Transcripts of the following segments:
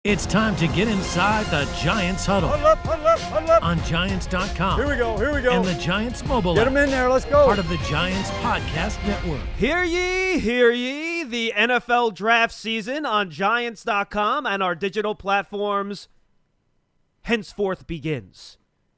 It's time to get inside the Giants huddle. Huddle up. On Giants.com. Here we go. And the Giants mobile Get app. them in there, let's go. Part of the Giants Podcast Network. Hear ye, the NFL draft season on Giants.com and our digital platforms henceforth begins.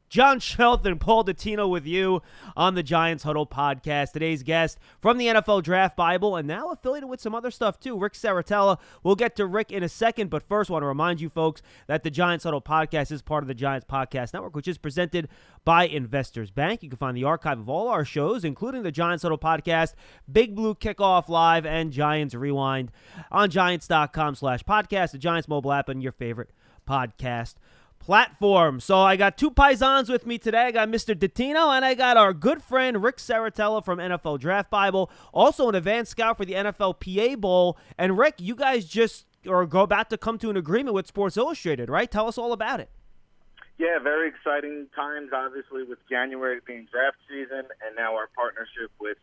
John Schmeelk and Paul Dottino with you on the Giants Huddle podcast. Today's guest from the NFL Draft Bible and now affiliated with some other stuff too, Ric Serritella. We'll get to Rick in a second, but first I want to remind you folks that the Giants Huddle podcast is part of the Giants Podcast Network, which is presented by Investors Bank. You can find the archive of all our shows, including the Giants Huddle podcast, Big Blue Kickoff Live, and Giants Rewind on Giants.com/podcast, the Giants mobile app, and your favorite podcast platform. So I got two paisans with me today. I got Mr. Dottino, and I got our good friend Ric Serritella from NFL Draft Bible, also an advanced scout for the NFL PA Bowl. And Rick, you guys just are about to come to an agreement with Sports Illustrated, right? Tell us all about it. Yeah, very exciting times, obviously, with January being draft season, and now our partnership with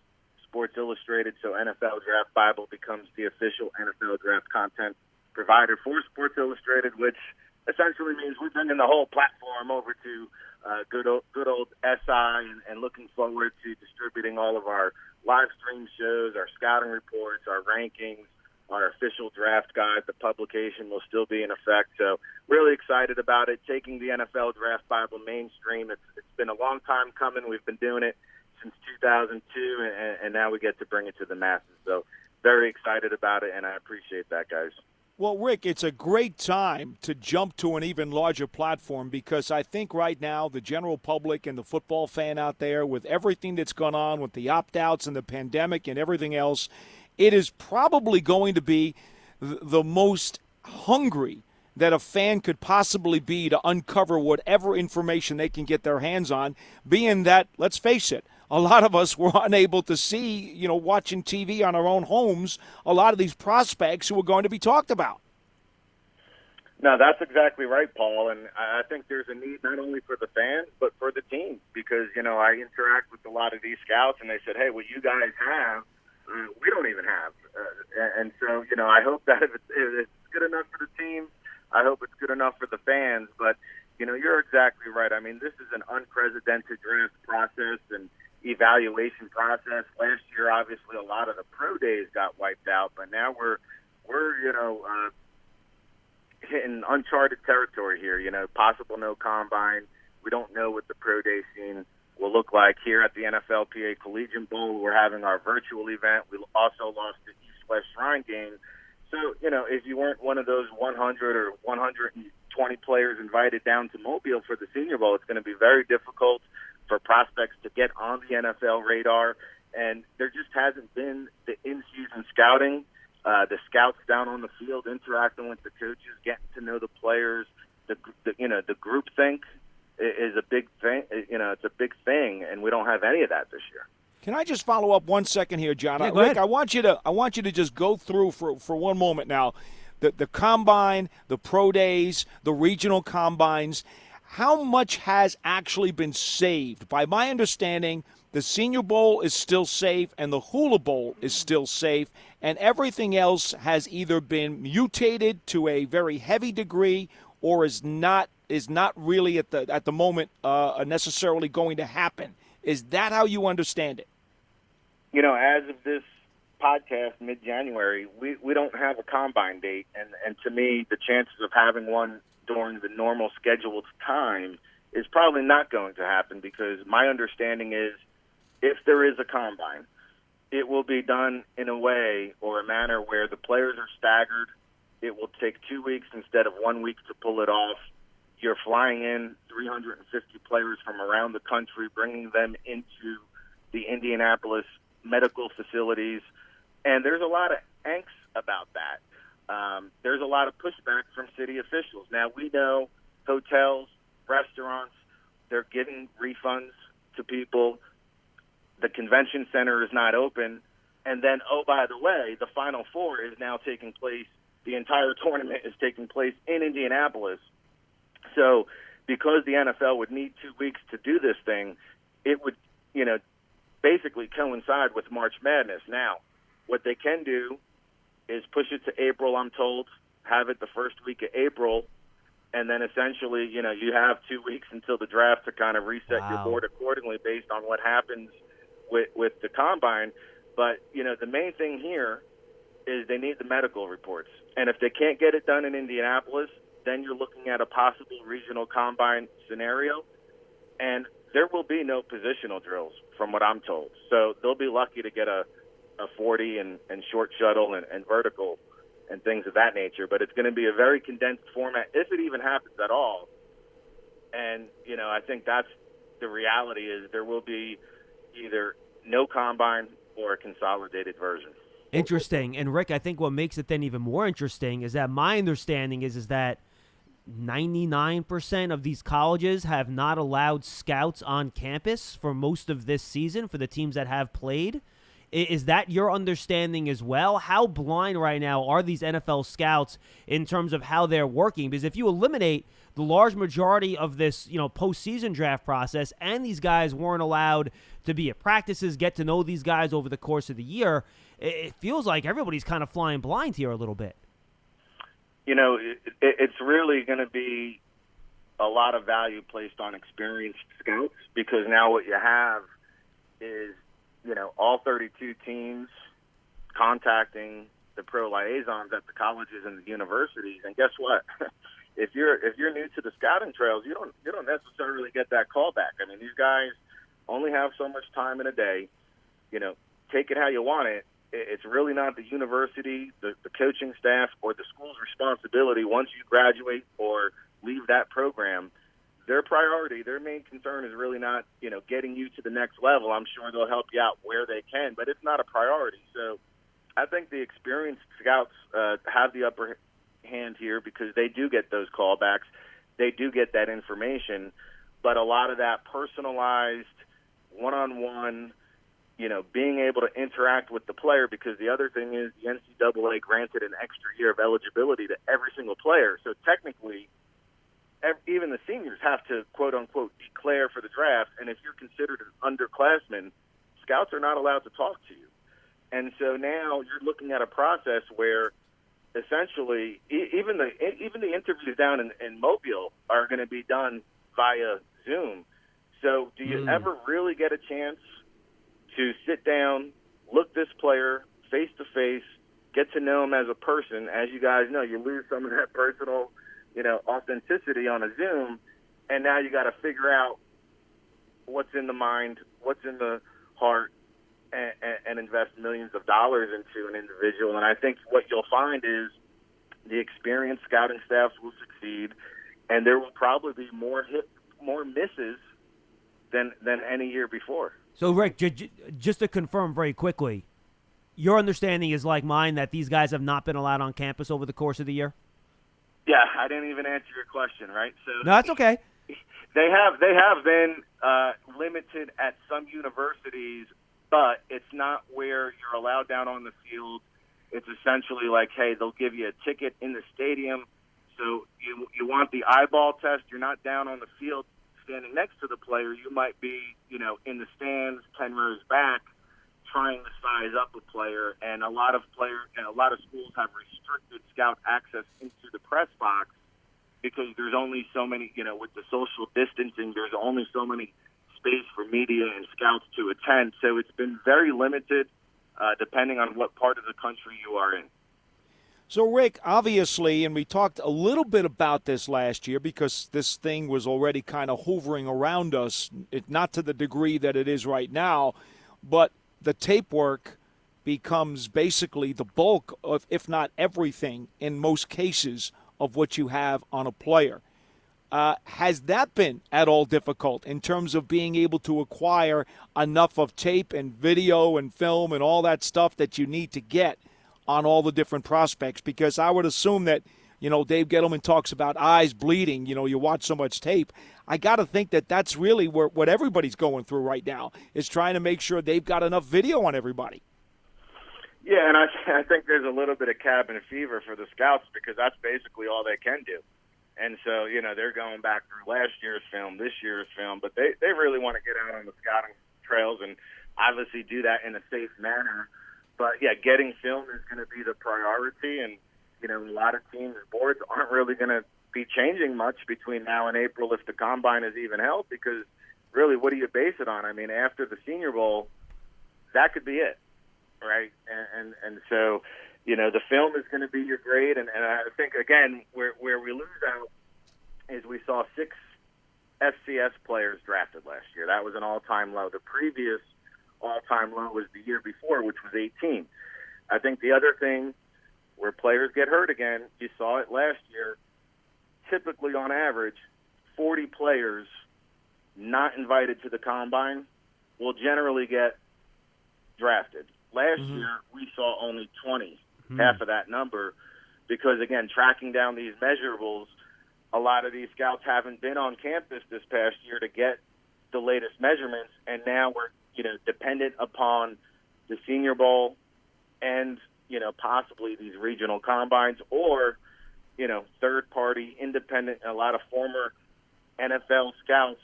Sports Illustrated. So NFL Draft Bible becomes the official NFL draft content provider for Sports Illustrated, which essentially means we're bringing the whole platform over to good old SI and looking forward to distributing all of our live stream shows, our scouting reports, our rankings, our official draft guide. The publication will still be in effect. So really excited about it, taking the NFL Draft Bible mainstream. It's been a long time coming. We've been doing it since 2002, and now we get to bring it to the masses. So very excited about it, and I appreciate that, guys. Well, Rick, it's a great time to jump to an even larger platform because I think right now the general public and the football fan out there, with everything that's gone on with the opt-outs and the pandemic and everything else, it is probably going to be the most hungry that a fan could possibly be to uncover whatever information they can get their hands on, being that, let's face it, a lot of us were unable to see, watching TV on our own homes, a lot of these prospects who are going to be talked about. No, that's exactly right, Paul. And I think there's a need not only for the fans, but for the team. Because, I interact with a lot of these scouts, and they said, hey, what you guys have, we don't even have. And so, I hope that if it's good enough for the team, I hope it's good enough for the fans. But, you're exactly right. I mean, this is an unprecedented draft process and evaluation process. Last year, obviously, a lot of the pro days got wiped out, but now we're hitting uncharted territory here. Possible no combine. We don't know what the pro day scene will look like here at the NFLPA Collegiate Bowl. We're having our virtual event. We also lost the East-West Shrine game. So, if you weren't one of those 100 or 120 players invited down to Mobile for the Senior Bowl, it's going to be very difficult for prospects to get on the NFL radar, and there just hasn't been the in-season scouting, the scouts down on the field interacting with the coaches, getting to know the players. The groupthink is a big thing. It's a big thing, and we don't have any of that this year. Can I just follow up 1 second here, John? Yeah, go Rick, ahead. I want you to just go through for 1 moment now the combine, the pro days, the regional combines. How much has actually been saved? By my understanding, the Senior Bowl is still safe and the Hula Bowl is still safe, and everything else has either been mutated to a very heavy degree or is not really at the moment necessarily going to happen. Is that how you understand it? As of this podcast, mid-January, we don't have a combine date, and to me, the chances of having one during the normal scheduled time is probably not going to happen, because my understanding is if there is a combine, it will be done in a way or a manner where the players are staggered. It will take 2 weeks instead of 1 week to pull it off. You're flying in 350 players from around the country, bringing them into the Indianapolis medical facilities, and there's a lot of angst about that. There's a lot of pushback from city officials. Now, we know hotels, restaurants, they're giving refunds to people. The convention center is not open. And then, oh, by the way, the Final Four is now taking place. The entire tournament is taking place in Indianapolis. So because the NFL would need 2 weeks to do this thing, it would, basically coincide with March Madness. Now, what they can do is push it to April, I'm told, have it the first week of April, and then essentially, you have 2 weeks until the draft to kind of reset your board accordingly based on what happens with the combine. But, the main thing here is they need the medical reports. And if they can't get it done in Indianapolis, then you're looking at a possible regional combine scenario. And there will be no positional drills, from what I'm told. So they'll be lucky to get a 40 and short shuttle and vertical and things of that nature. But it's going to be a very condensed format, if it even happens at all. And, I think that's the reality is there will be either no combine or a consolidated version. Interesting. And, Rick, I think what makes it then even more interesting is that my understanding is that 99% of these colleges have not allowed scouts on campus for most of this season for the teams that have played. Is that your understanding as well? How blind right now are these NFL scouts in terms of how they're working? Because if you eliminate the large majority of this, postseason draft process, and these guys weren't allowed to be at practices, get to know these guys over the course of the year, it feels like everybody's kind of flying blind here a little bit. It's really going to be a lot of value placed on experienced scouts, because now what you have is, all 32 teams contacting the pro liaisons at the colleges and the universities. And guess what? If you're new to the scouting trails, you don't necessarily get that call back. I mean, these guys only have so much time in a day. Take it how you want it. It's really not the university, the coaching staff, or the school's responsibility once you graduate or leave that program. Their priority, their main concern is really not, getting you to the next level. I'm sure they'll help you out where they can, but it's not a priority. So I think the experienced scouts have the upper hand here because they do get those callbacks. They do get that information, but a lot of that personalized, one-on-one, being able to interact with the player, because the other thing is the NCAA granted an extra year of eligibility to every single player. So technically, even the seniors have to, quote-unquote, declare for the draft. And if you're considered an underclassman, scouts are not allowed to talk to you. And so now you're looking at a process where essentially even the interviews down in Mobile are going to be done via Zoom. So do you ever really get a chance to sit down, look this player face-to-face, get to know him as a person? As you guys know, you lose some of that personal authenticity on a Zoom, and now you got to figure out what's in the mind, what's in the heart, and invest millions of dollars into an individual. And I think what you'll find is the experienced scouting staffs will succeed, and there will probably be more misses than any year before. So, Rick, just to confirm very quickly, your understanding is like mine that these guys have not been allowed on campus over the course of the year? Yeah, I didn't even answer your question, right? So no, that's okay. They have been limited at some universities, but it's not where you're allowed down on the field. It's essentially like, hey, they'll give you a ticket in the stadium. So you want the eyeball test. You're not down on the field standing next to the player. You might be, in the stands 10 rows back, trying to size up a player. And a lot of schools have restricted scout access into the press box because there's only so many, with the social distancing, there's only so many space for media and scouts to attend. So it's been very limited depending on what part of the country you are in. So, Rick, obviously, and we talked a little bit about this last year because this thing was already kind of hovering around us, not to the degree that it is right now, but the tape work becomes basically the bulk of, if not everything, in most cases, of what you have on a player. Has that been at all difficult in terms of being able to acquire enough of tape and video and film and all that stuff that you need to get on all the different prospects? Because I would assume that, Dave Gettleman talks about eyes bleeding, you watch so much tape. I got to think that that's really what everybody's going through right now, is trying to make sure they've got enough video on everybody. Yeah, and I think there's a little bit of cabin fever for the scouts because that's basically all they can do. And so, they're going back through last year's film, this year's film, but they really want to get out on the scouting trails and obviously do that in a safe manner. But, yeah, getting film is going to be the priority. And, a lot of teams' boards aren't really going to be changing much between now and April if the combine is even held, because really, what do you base it on? I mean, after the Senior Bowl, that could be it, right? And so, the film is going to be your grade, and I think, again, where we lose out is we saw 6 FCS players drafted last year. That was an all-time low. The previous all-time low was the year before, which was 18. I think the other thing where players get hurt again, you saw it last year, typically on average, 40 players not invited to the combine will generally get drafted. Last year, we saw only 20, half of that number, because, again, tracking down these measurables, a lot of these scouts haven't been on campus this past year to get the latest measurements, and now we're, dependent upon the Senior Bowl and, possibly these regional combines or, third-party, independent, a lot of former NFL scouts,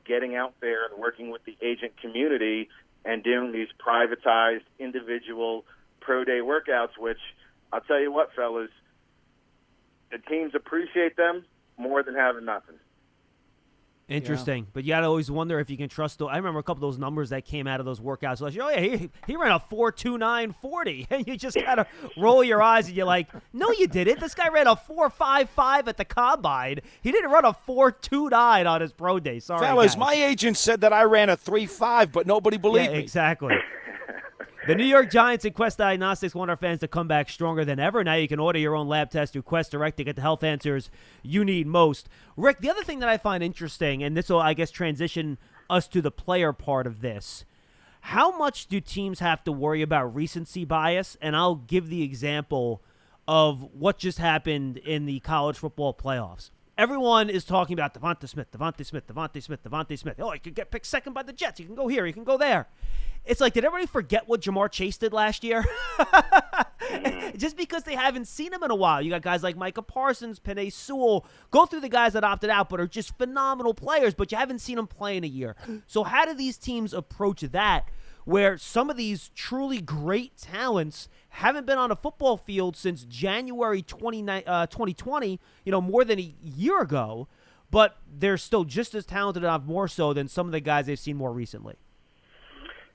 getting out there and working with the agent community and doing these privatized individual pro day workouts, which I'll tell you what, fellas, the teams appreciate them more than having nothing. Interesting. But you got to always wonder if you can trust those. I remember a couple of those numbers that came out of those workouts last year. Oh, yeah, he ran a 4.2940. And you just got to roll your eyes and you're like, no, you didn't. This guy ran a 4.55 at the combine. He didn't run a 4.29 on his pro day. Sorry, fellas, guys. my agent said that I ran a 3.5, but nobody believed me. Exactly. The New York Giants and Quest Diagnostics want our fans to come back stronger than ever. Now you can order your own lab test through Quest Direct to get the health answers you need most. Rick, the other thing that I find interesting, and this will, I guess, transition us to the player part of this, how much do teams have to worry about recency bias? And I'll give the example of what just happened in the college football playoffs. Everyone is talking about Devontae Smith. Oh, he could get picked second by the Jets. He can go here. He can go there. It's like, did everybody forget what Jamar Chase did last year? Just because they haven't seen him in a while. You got guys like Micah Parsons, Penei Sewell. Go through the guys that opted out but are just phenomenal players, but you haven't seen them play in a year. So how do these teams approach that, where some of these truly great talents haven't been on a football field since January 2020, more than a year ago, but they're still just as talented, if more so, than some of the guys they've seen more recently?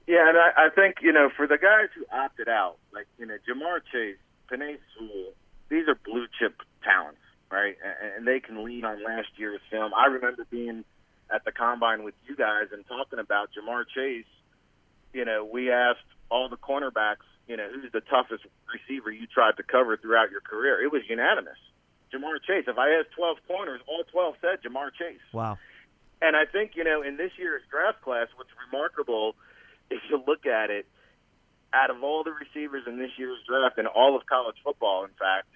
Yeah, and I think, for the guys who opted out, like, Jamar Chase, Penei Sewell, these are blue-chip talents, right? And they can lean on last year's film. I remember being at the Combine with you guys and talking about Jamar Chase. We asked all the cornerbacks, who's the toughest receiver you tried to cover throughout your career. It was unanimous. Jamar Chase. If I asked 12 corners, all 12 said Jamar Chase. Wow. And I think, in this year's draft class, what's remarkable, if you look at it, out of all the receivers in this year's draft and all of college football, in fact,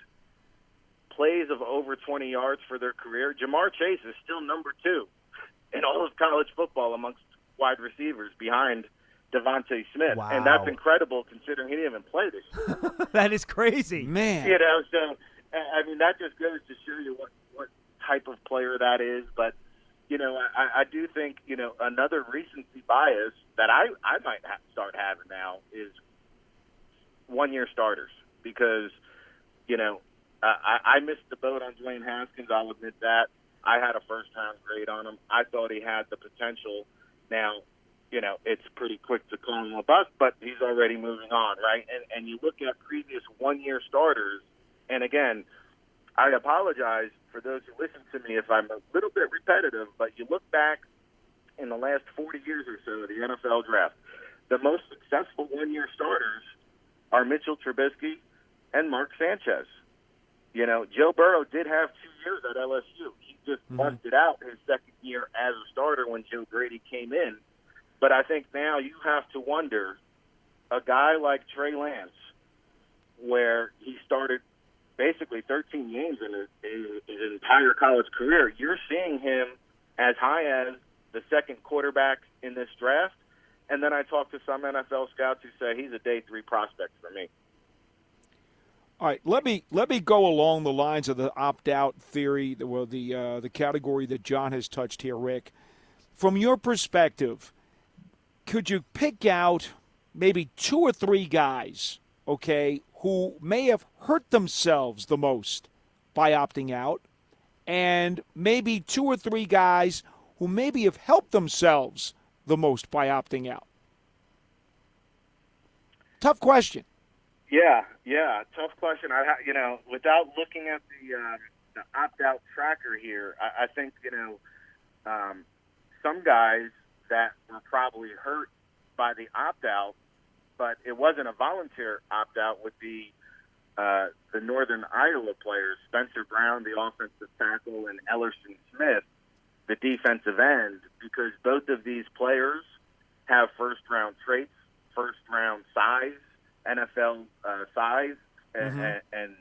plays of over 20 yards for their career, Jamar Chase is still number 2 in all of college football amongst wide receivers behind Devontae Smith. Wow. And that's incredible considering he didn't even play this year. That is crazy. Man. So, I mean, that just goes to show you what type of player that is. But, I do think, another recency bias that I might start having now is one-year starters because, I missed the boat on Dwayne Haskins. I'll admit that. I had a first-round grade on him. I thought he had the potential. Now, it's pretty quick to call him a bust, but he's already moving on, right? And you look at previous one-year starters, and again, I apologize for those who listen to me if I'm a little bit repetitive, but you look back in the last 40 years or so of the NFL draft, the most successful one-year starters are Mitchell Trubisky and Mark Sanchez. Joe Burrow did have 2 years at LSU. He just busted out his second year as a starter when Joe Brady came in. But I think now you have to wonder, a guy like Trey Lance, where he started basically 13 games in his entire college career, you're seeing him as high as the second quarterback in this draft. And then I talked to some NFL scouts who say he's a day 3 prospect for me. All right, let me go along the lines of the opt-out theory, the category that John has touched here, Rick. From your perspective, could you pick out maybe 2 or 3 guys, okay, who may have hurt themselves the most by opting out, and maybe 2 or 3 guys who maybe have helped themselves the most by opting out? Tough question. Yeah, tough question. Without looking at the opt-out tracker here, I think some guys that were probably hurt by the opt-out, but it wasn't a volunteer opt-out, would be the Northern Iowa players, Spencer Brown, the offensive tackle, and Ellerson Smith, the defensive end, because both of these players have first-round traits, first-round size, NFL size, and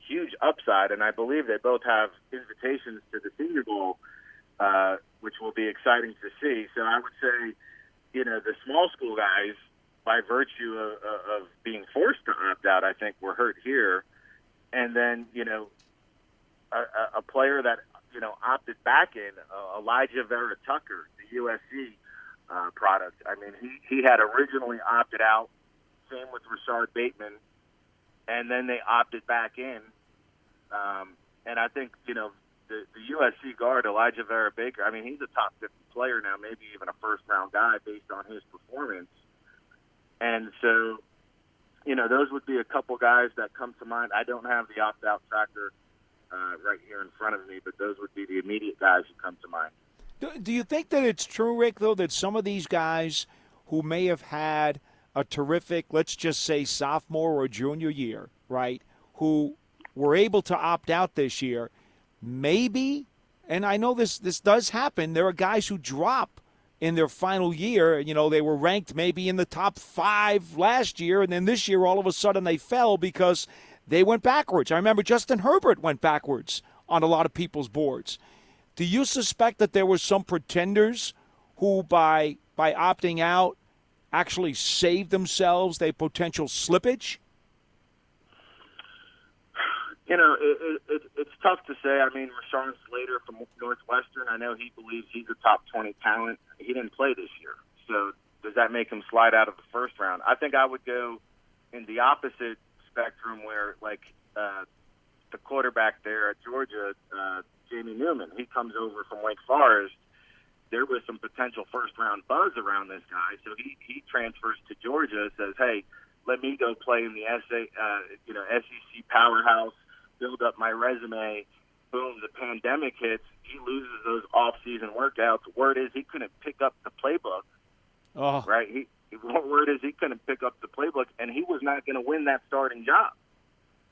huge upside. And I believe they both have invitations to the Senior Bowl, which will be exciting to see. So I would say, the small school guys, by virtue of being forced to opt out, I think were hurt here. And then, a player that, opted back in, Elijah Vera Tucker, the USC product. I mean, he had originally opted out, same with Rashard Bateman, and then they opted back in. And I think, the USC guard, Elijah Vera Baker, I mean, he's a top 50 player now, maybe even a first-round guy based on his performance. And so, those would be a couple guys that come to mind. I don't have the opt-out tracker right here in front of me, but those would be the immediate guys who come to mind. Do you think that it's true, Rick, though, that some of these guys who may have had a terrific, let's just say, sophomore or junior year, right, who were able to opt out this year, maybe, and I know this does happen, there are guys who drop in their final year. They were ranked maybe in the top 5 last year, and then this year all of a sudden they fell because they went backwards. I remember Justin Herbert went backwards on a lot of people's boards. Do you suspect that there were some pretenders who, by opting out, actually saved themselves a potential slippage? It's tough to say. I mean, Rashawn Slater from Northwestern, I know he believes he's a top 20 talent. He didn't play this year. So does that make him slide out of the first round? I think I would go in the opposite spectrum where, the quarterback there at Georgia, Jamie Newman, he comes over from Wake Forest. There was some potential first-round buzz around this guy. So he transfers to Georgia, says, hey, let me go play in the SEC powerhouse, build up my resume. Boom, the pandemic hits. He loses those off-season workouts. Word is he couldn't pick up the playbook. Oh. Right? Word is he couldn't pick up the playbook, and he was not going to win that starting job.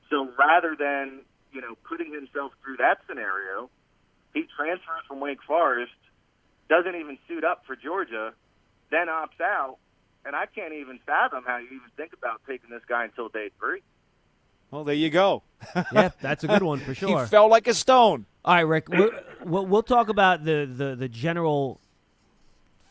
So rather than, putting himself through that scenario, he transfers from Wake Forest, doesn't even suit up for Georgia, then opts out, and I can't even fathom how you even think about taking this guy until day 3. Well, there you go. Yeah, that's a good one for sure. He fell like a stone. All right, Rick, we'll talk about the general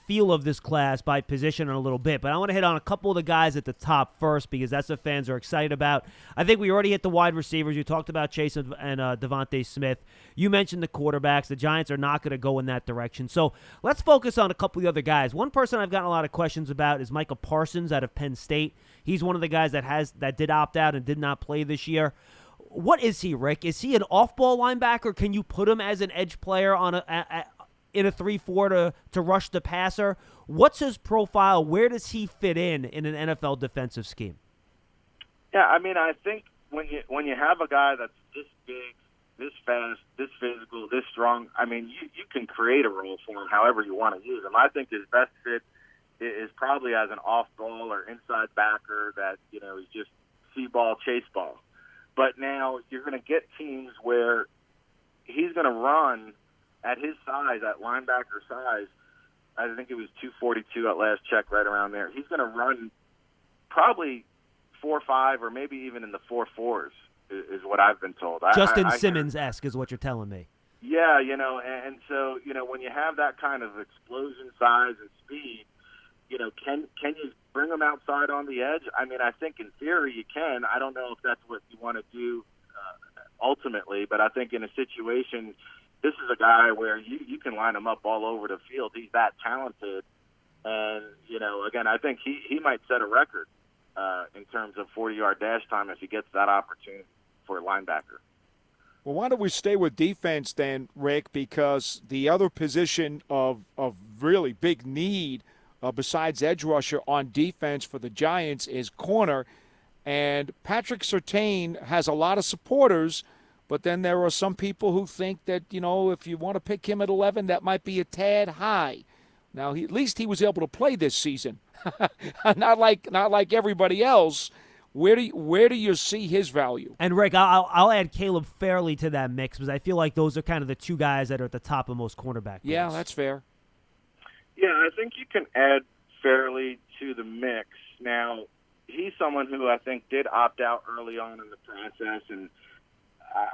feel of this class by position in a little bit, but I want to hit on a couple of the guys at the top first because that's what fans are excited about. I think we already hit the wide receivers. You talked about Chase and Devontae Smith. You mentioned the quarterbacks. The Giants are not going to go in that direction. So let's focus on a couple of the other guys. One person I've gotten a lot of questions about is Micah Parsons out of Penn State. He's one of the guys that did opt out and did not play this year. What is he, Rick? Is he an off-ball linebacker? Can you put him as an edge player on in a 3-4 to rush the passer? What's his profile? Where does he fit in an NFL defensive scheme? Yeah, I mean, I think when you have a guy that's this big, this fast, this physical, this strong, I mean, you can create a role for him however you want to use him. I think his best fit is probably as an off-ball or inside backer that, is just see ball, chase ball. But now you're going to get teams where he's going to run at his size, at linebacker size. I think it was 242 at last check, right around there. He's going to run probably 4.5 or maybe even in the 4.4s is what I've been told. Justin Simmons-esque is what you're telling me. Yeah, and so, when you have that kind of explosion size and speed, can you bring them outside on the edge? I mean, I think in theory you can. I don't know if that's what you want to do ultimately, but I think in a situation, this is a guy where you can line him up all over the field. He's that talented. And, again, I think he might set a record in terms of 40-yard dash time if he gets that opportunity for a linebacker. Well, why don't we stay with defense then, Rick, because the other position of really big need besides edge rusher on defense for the Giants is corner. And Patrick Surtain has a lot of supporters, but then there are some people who think that, if you want to pick him at 11, that might be a tad high. Now, at least he was able to play this season, not like everybody else. Where do you see his value? And Rick, I'll add Caleb Fairley to that mix because I feel like those are kind of the two guys that are at the top of most cornerback. Yeah, boards. that's fair. Yeah, I think you can add Fairley to the mix. Now, he's someone who I think did opt out early on in the process, and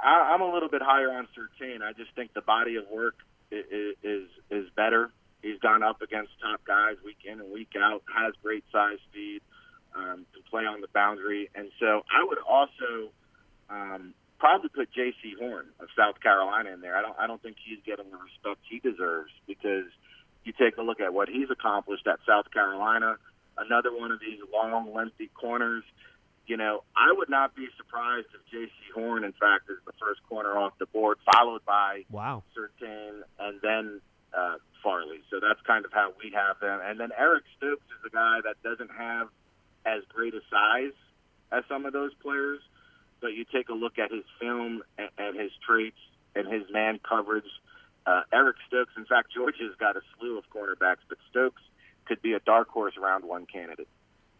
I'm a little bit higher on Surtain. I just think the body of work is better. He's gone up against top guys week in and week out, has great size, speed, can play on the boundary. And so I would also probably put J.C. Horn of South Carolina in there. I don't think he's getting the respect he deserves because you take a look at what he's accomplished at South Carolina, another one of these long, lengthy corners. I would not be surprised if J.C. Horn, in fact, is the first corner off the board, followed by Surtain and then Farley. So that's kind of how we have them. And then Eric Stokes is a guy that doesn't have as great a size as some of those players, but you take a look at his film and his traits and his man coverage. Eric Stokes, in fact, Georgia's got a slew of cornerbacks, but Stokes could be a dark horse round one candidate.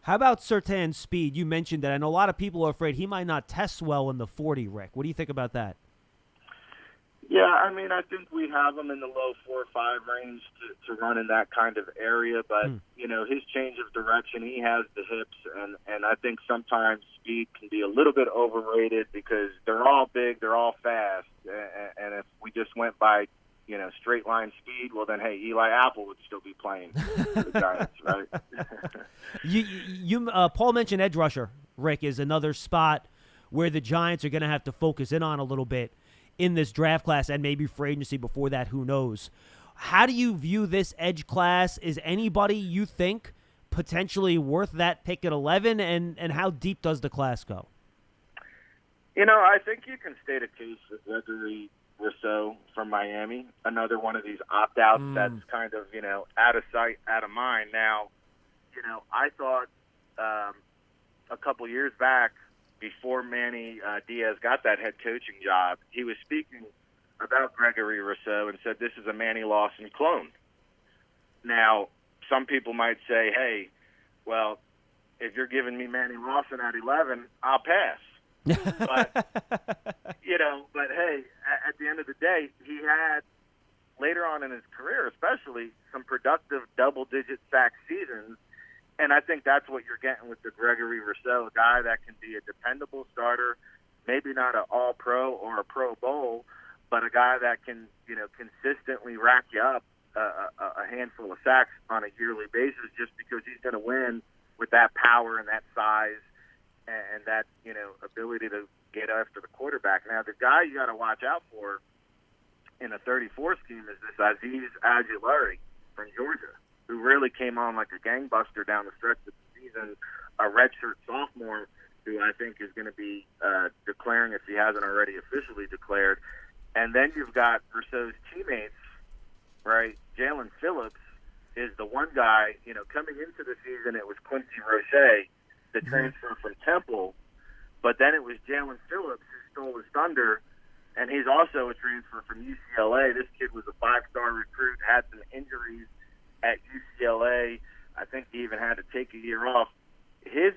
How about Surtain's speed? You mentioned that. I know a lot of people are afraid he might not test well in the 40, Rick. What do you think about that? Yeah, I think we have him in the low 4 or 5 range to run in that kind of area, but, his change of direction, he has the hips, and I think sometimes speed can be a little bit overrated because they're all big, they're all fast, and if we just went by, straight line speed, well then, hey, Eli Apple would still be playing for the Giants, right? Paul mentioned edge rusher, Rick, is another spot where the Giants are going to have to focus in on a little bit in this draft class and maybe free agency before that, who knows. How do you view this edge class? Is anybody you think potentially worth that pick at 11, and how deep does the class go? I think you can state a case with Gregory Rousseau from Miami, another one of these opt-outs that's kind of, out of sight, out of mind. Now, I thought a couple years back, before Manny Diaz got that head coaching job, he was speaking about Gregory Rousseau and said this is a Manny Lawson clone. Now, some people might say, hey, well, if you're giving me Manny Lawson at 11, I'll pass. But, but hey, at the end of the day, he had, later on in his career especially, some productive double-digit sack seasons. And I think that's what you're getting with the Gregory Rousseau, a guy that can be a dependable starter, maybe not an all-pro or a Pro Bowl, but a guy that can, consistently rack you up a handful of sacks on a yearly basis just because he's going to win with that power and that size and that, ability to get after the quarterback. Now, the guy you got to watch out for in a 34 scheme is this Azeez Ojulari from Georgia, who really came on like a gangbuster down the stretch of the season, a redshirt sophomore who I think is going to be declaring if he hasn't already officially declared. And then you've got Rousseau's teammates, right? Jalen Phillips is the one guy, coming into the season it was Quincy Roche, the transfer from Temple, but then it was Jalen Phillips who stole his thunder, and he's also a transfer from UCLA. This kid was a 5-star recruit, had some injuries at UCLA. I think he even had to take a year off. His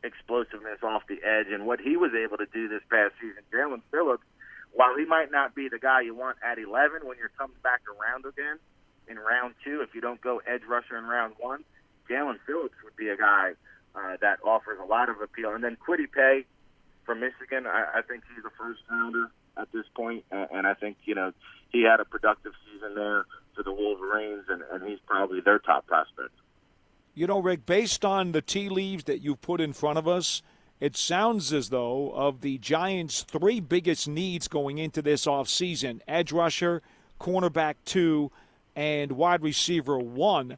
explosiveness off the edge and what he was able to do this past season, Jalen Phillips, while he might not be the guy you want at 11 when you're coming back around again in round 2, if you don't go edge rusher in round 1, Jalen Phillips would be a guy that offers a lot of appeal. And then Kwity Paye from Michigan, I think he's a first-rounder at this point, and I think, he had a productive season there for the Wolverines, and he's probably their top prospect. Rick, based on the tea leaves that you've put in front of us, it sounds as though of the Giants' 3 biggest needs going into this offseason, edge rusher, cornerback 2, and wide receiver 1,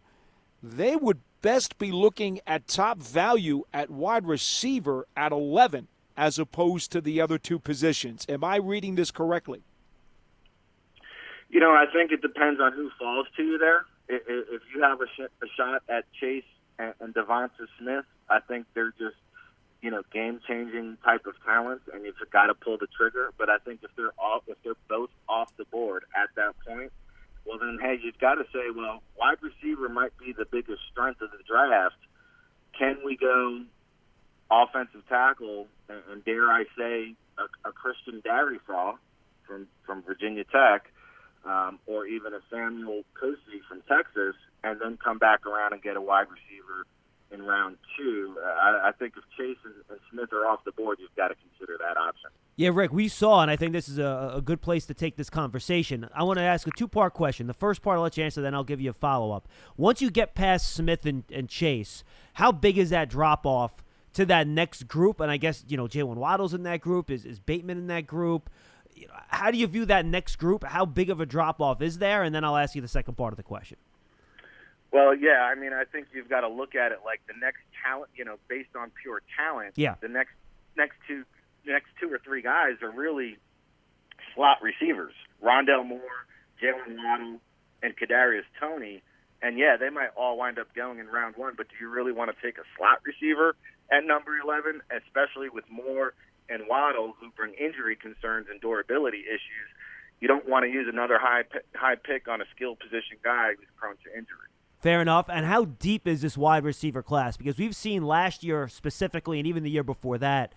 they would best be looking at top value at wide receiver at 11 as opposed to the other two positions. Am I reading this correctly? I think it depends on who falls to you there. If you have a shot at Chase and Devonta Smith, I think they're just, game-changing type of talent, and you've got to pull the trigger. But I think if they're both off the board at that point, well, then, hey, you've got to say, well, wide receiver might be the biggest strength of the draft. Can we go offensive tackle and dare I say, a Christian Darrisaw from Virginia Tech, or even a Samuel Kosi from Texas, and then come back around and get a wide receiver in round 2. I think if Chase and Smith are off the board, you've got to consider that option. Yeah, Rick, we saw, and I think this is a good place to take this conversation. I want to ask a two-part question. The first part I'll let you answer, then I'll give you a follow-up. Once you get past Smith and Chase, how big is that drop-off to that next group? And I guess, Jalen Waddle's in that group. Is Bateman in that group? How do you view that next group? How big of a drop-off is there? And then I'll ask you the second part of the question. Well, yeah, I think you've got to look at it like the next talent, based on pure talent. Yeah. The next two or three guys are really slot receivers. Rondell Moore, Jalen Waddle, and Kadarius Toney. And, yeah, they might all wind up going in round 1, but do you really want to take a slot receiver at number 11, especially with Moore and Waddle, who bring injury concerns and durability issues? You don't want to use another high pick on a skill position guy who's prone to injury. Fair enough. And how deep is this wide receiver class? Because we've seen last year specifically, and even the year before that,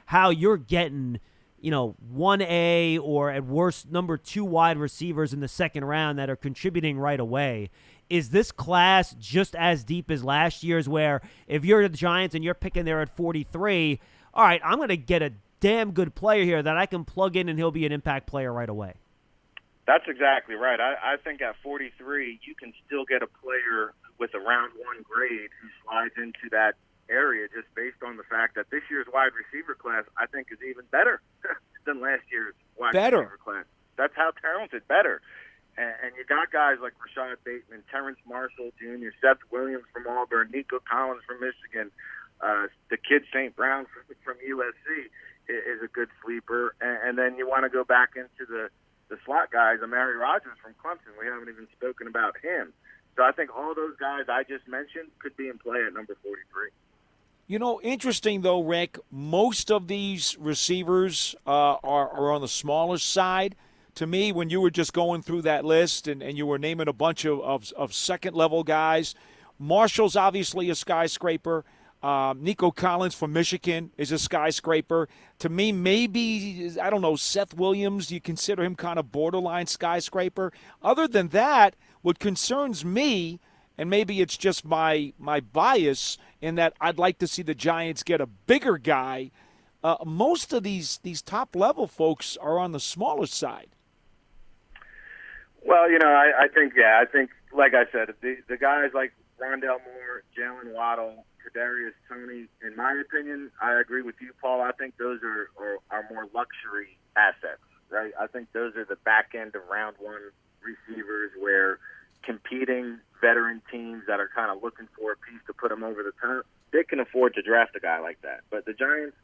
how you're getting, 1A or at worst number 2 wide receivers in the second round that are contributing right away. Is this class just as deep as last year's, where if you're the Giants and you're picking there at 43, all right, I'm going to get a damn good player here that I can plug in and he'll be an impact player right away? That's exactly right. I think at 43, you can still get a player with a round 1 grade who slides into that area just based on the fact that this year's wide receiver class, I think, is even better than last year's wide receiver class. That's how talented, better. And you got guys like Rashad Bateman, Terrence Marshall Jr., Seth Williams from Auburn, Nico Collins from Michigan, the kid St. Brown from USC is a good sleeper. And then you want to go back into the slot guys, Amari Rodgers from Clemson. We haven't even spoken about him. So I think all those guys I just mentioned could be in play at number 43. Interesting, though, Rick, most of these receivers are on the smaller side. To me, when you were just going through that list and you were naming a bunch of second-level guys, Marshall's obviously a skyscraper. Nico Collins from Michigan is a skyscraper. To me, maybe, I don't know, Seth Williams, do you consider him kind of borderline skyscraper? Other than that, what concerns me, and maybe it's just my bias in that I'd like to see the Giants get a bigger guy, most of these top-level folks are on the smaller side. Well, I think, like I said, the guys like Rondell Moore, Jalen Waddle, Kadarius Toney, in my opinion, I agree with you, Paul. I think those are more luxury assets, right? I think those are the back end of round 1 receivers where competing veteran teams that are kind of looking for a piece to put them over the top, they can afford to draft a guy like that. But the Giants,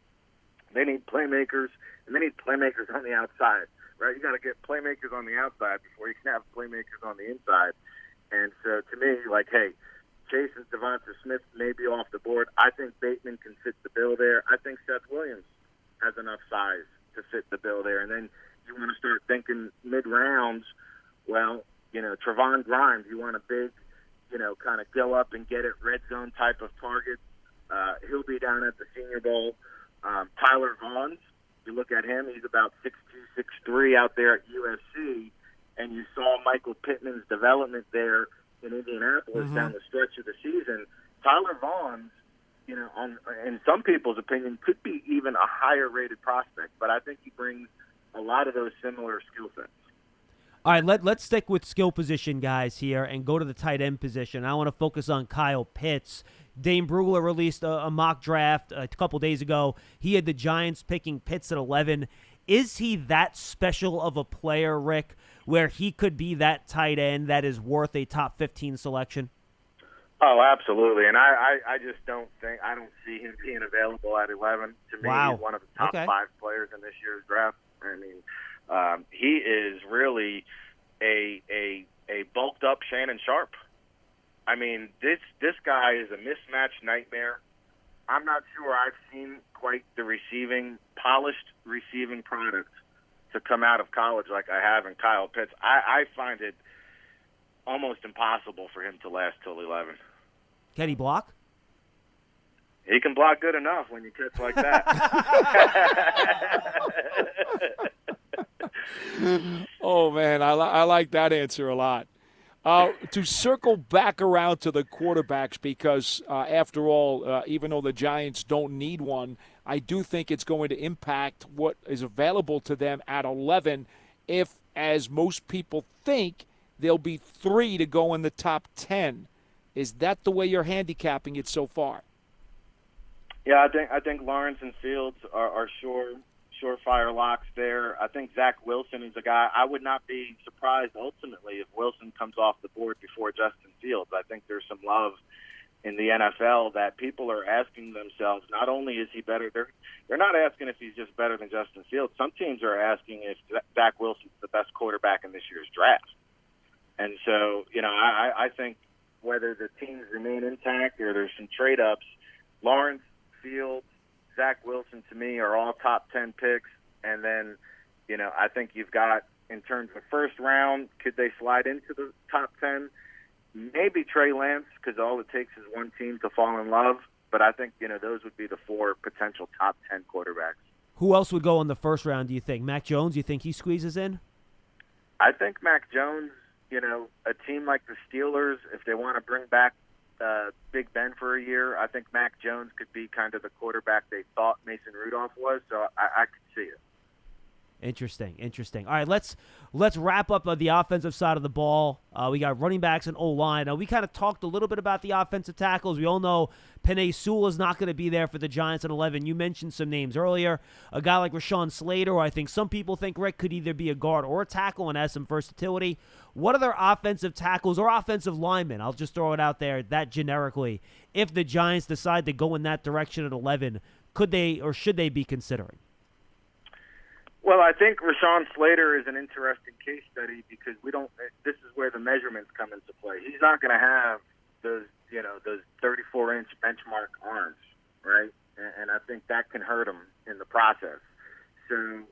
they need playmakers, and they need playmakers on the outside, right? You got to get playmakers on the outside before you can have playmakers on the inside. And so to me, hey, Chase and Devonta Smith may be off the board. I think Bateman can fit the bill there. I think Seth Williams has enough size to fit the bill there. And then you want to start thinking mid-rounds, well, Trevon Grimes, you want a big, kind of go up and get it red zone type of target. He'll be down at the Senior Bowl. Tyler Vaughn, you look at him, he's about 6'2", 6'3" out there at USC. And you saw Michael Pittman's development there in Indianapolis down the stretch of the season. Tyler Vaughn, in some people's opinion, could be even a higher-rated prospect, but I think he brings a lot of those similar skill sets. All right, let's stick with skill position guys here and go to the tight end position. I want to focus on Kyle Pitts. Dane Brugler released a mock draft a couple days ago. He had the Giants picking Pitts at 11. Is he that special of a player, Rick, where he could be that tight end that is worth a top 15 selection? Oh, absolutely. And I just don't see him being available at 11. To me, Wow. he's one of the top Okay. 5 players in this year's draft. I mean, he is really a bulked up Shannon Sharp. I mean, this guy is a mismatched nightmare. I'm not sure I've seen quite the polished receiving product to come out of college like I have in Kyle Pitts. I find it almost impossible for him to last till 11. Can he block? He can block good enough when you catch like that. Oh, man, I like that answer a lot. To circle back around to the quarterbacks, because after all, even though the Giants don't need one, I do think it's going to impact what is available to them at 11 if, as most people think, there'll be 3 to go in the top 10. Is that the way you're handicapping it so far? Yeah, I think Lawrence and Fields are surefire locks there. I think Zach Wilson is a guy. I would not be surprised ultimately if Wilson comes off the board before Justin Fields. I think there's some love in the NFL that people are asking themselves, not only is he better, they're not asking if he's just better than Justin Fields. Some teams are asking if Zach Wilson's the best quarterback in this year's draft. And so, I think whether the teams remain intact or there's some trade-ups, Lawrence, Fields, Zach Wilson, to me, are all top 10 picks. And then, I think you've got, in terms of first round, could they slide into the top 10? Maybe Trey Lance, because all it takes is one team to fall in love. But I think, those would be the 4 potential top 10 quarterbacks. Who else would go in the first round, do you think? Mac Jones, you think he squeezes in? I think Mac Jones, a team like the Steelers, if they want to bring back Big Ben for a year, I think Mac Jones could be kind of the quarterback they thought Mason Rudolph was. So I could see it. Interesting. All right, let's wrap up the offensive side of the ball. We got running backs and O-line. Now, we kind of talked a little bit about the offensive tackles. We all know Penei Sewell is not going to be there for the Giants at 11. You mentioned some names earlier. A guy like Rashawn Slater, who I think some people think Rick could either be a guard or a tackle and has some versatility. What other offensive tackles or offensive linemen, I'll just throw it out there that generically, if the Giants decide to go in that direction at 11, could they or should they be considering? Well, I think Rashawn Slater is an interesting case study because this is where the measurements come into play. He's not going to have those 34-inch benchmark arms, right? And I think that can hurt him in the process. So,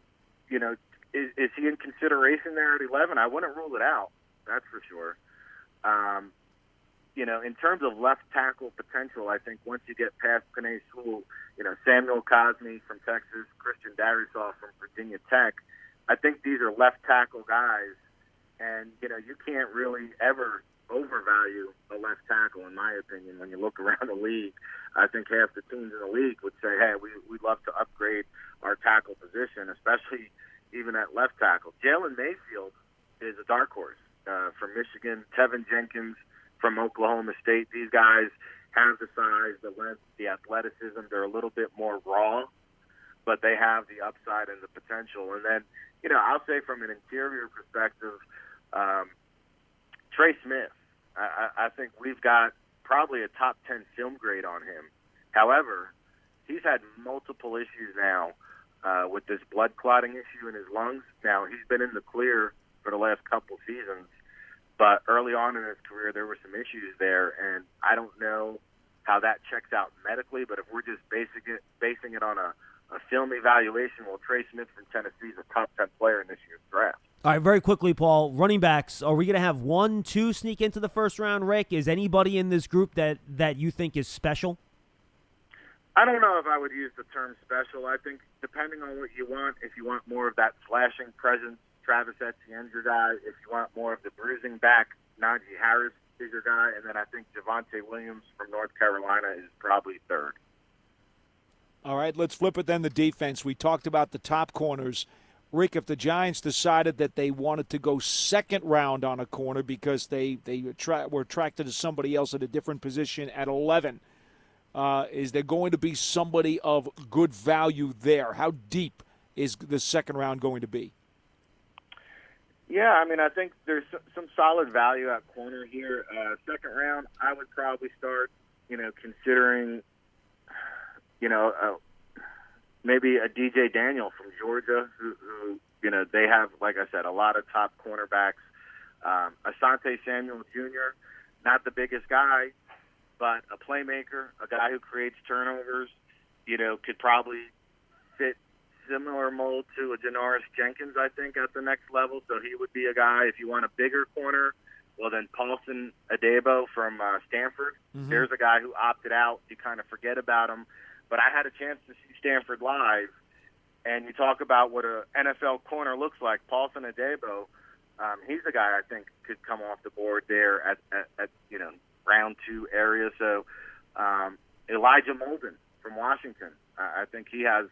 is he in consideration there at 11? I wouldn't rule it out. That's for sure. In terms of left tackle potential, I think once you get past Penei Sewell, Samuel Cosme from Texas, Christian Darrisaw from Virginia Tech, I think these are left tackle guys, and you can't really ever overvalue a left tackle, in my opinion. When you look around the league, I think half the teams in the league would say, "Hey, we'd love to upgrade our tackle position, especially even at left tackle." Jalen Mayfield is a dark horse from Michigan. Tevin Jenkins from Oklahoma State. These guys have the size, the length, the athleticism. They're a little bit more raw, but they have the upside and the potential. And then, I'll say from an interior perspective, Trey Smith, I think we've got probably a top 10 film grade on him. However, he's had multiple issues now with this blood clotting issue in his lungs. Now, he's been in the clear for the last couple seasons. But early on in his career, there were some issues there, and I don't know how that checks out medically. But if we're just basing it on a film evaluation, well, Trey Smith from Tennessee is a top 10 player in this year's draft. All right, very quickly, Paul, running backs, are we going to have 1, 2 sneak into the first round, Rick? Is anybody in this group that you think is special? I don't know if I would use the term special. I think depending on what you want, if you want more of that flashing presence, Travis Etienne's your guy. If you want more of the bruising back, Najee Harris is your guy. And then I think Javonte Williams from North Carolina is probably third. All right, let's flip it then to defense. We talked about the top corners. Rick, if the Giants decided that they wanted to go second round on a corner because they were attracted to somebody else at a different position at 11, is there going to be somebody of good value there? How deep is the second round going to be? Yeah, I mean, I think there's some solid value at corner here. Second round, I would probably start, considering, maybe a DJ Daniel from Georgia, who they have, like I said, a lot of top cornerbacks. Asante Samuel Jr., not the biggest guy, but a playmaker, a guy who creates turnovers, could probably fit similar mold to a Janoris Jenkins, I think, at the next level. So he would be a guy, if you want a bigger corner, well, then Paulson Adebo from Stanford. Mm-hmm. There's a guy who opted out. You kind of forget about him. But I had a chance to see Stanford live, and you talk about what an NFL corner looks like. Paulson Adebo, he's a guy I think could come off the board there at round 2 area. So Elijah Molden from Washington, I think he has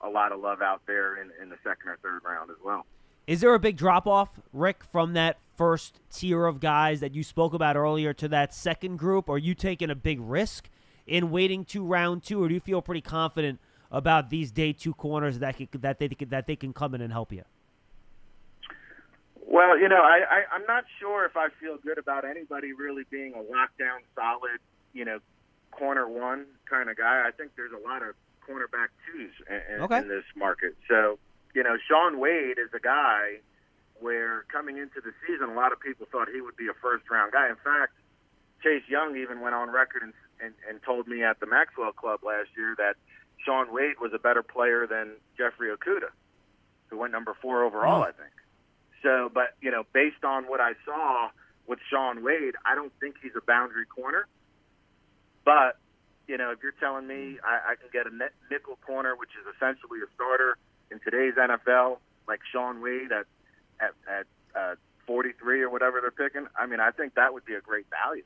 a lot of love out there in the second or third round as well. Is there a big drop-off, Rick, from that first tier of guys that you spoke about earlier to that second group? Are you taking a big risk in waiting to round 2, or do you feel pretty confident about these day 2 corners that they can come in and help you? Well, I'm not sure if I feel good about anybody really being a lockdown solid, corner 1 kind of guy. I think there's a lot of cornerback 2s in this market. So, Sean Wade is a guy where coming into the season, a lot of people thought he would be a first-round guy. In fact, Chase Young even went on record and told me at the Maxwell Club last year that Sean Wade was a better player than Jeffrey Okudah, who went number 4 overall, I think. So, but, based on what I saw with Sean Wade, I don't think he's a boundary corner. But, if you're telling me I can get a nickel corner, which is essentially a starter in today's NFL, like Sean Wade at 43 or whatever they're picking, I mean, I think that would be a great value.